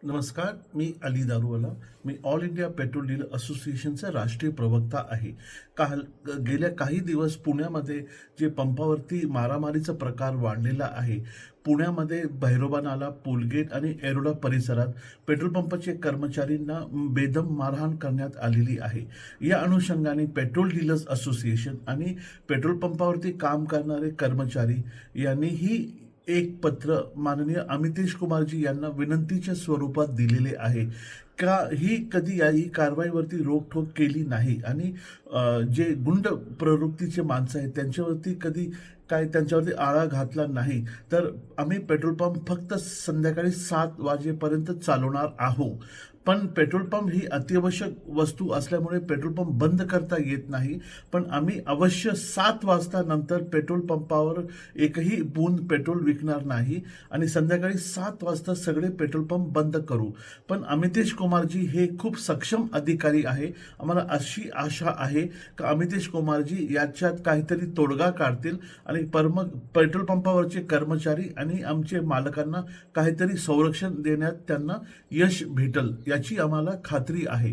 नमस्कार, मी अली दारूवाला. मी all India petrol dealer असोसिएशनचा राष्ट्रीय प्रवक्ता आहे. गेल्या काही दिवस पुण्यामध्ये जे पंपावरती मारामारीचा प्रकार वाढलेला आहे. पुण्यामध्ये भैरोबा नाला, पुलगेट आणि एरोडा परिसरात पेट्रोल पंपाचे कर्मचारींना बेदम मारहाण करण्यात आलेली आहे. या अनुषंगाने पेट्रोल डीलर्स असोसिएशन आणि पेट्रोल पंपावरती काम करणारे कर्मचारी यांनी ही एक पत्र माननीय अमितेश कुमारजी यांना विनंतीच्या स्वरूपात दिलेले आहे का ही कधी ही कारवाईवरती रोखठोक केली नाही आणि जे गुंड प्रवृत्तीचे माणसं आहेत त्यांच्यावरती कधी काय त्यांच्यावरती आळा घातला नाही, तर आम्ही पेट्रोल पंप फक्त संध्याकाळी 7 वाजेपर्यंत चालवणार आहोत. पण पेट्रोल पंप ही अत्यावश्यक वस्तू असल्यामुळे पेट्रोल पंप बंद करता येत नाही. पण आम्ही अवश्य 7 वाजता नंतर पेट्रोल पंपावर एकही बूंद पेट्रोल विकणार नाही आणि संध्याकाळी 7 वाजता सगळे पेट्रोल पंप बंद करू. पण अमितेश कुमारजी हे खूप सक्षम अधिकारी आहे. आम्हाला अशी आशा आहे की अमितेश कुमारजी याच्यात काहीतरी तोडगा काढतील आणि पेट्रोल पंपावरचे कर्मचारी आणि आमचे मालकांना काहीतरी संरक्षण देण्यात त्यांना यश भेटल याची आम्हाला खात्री आहे.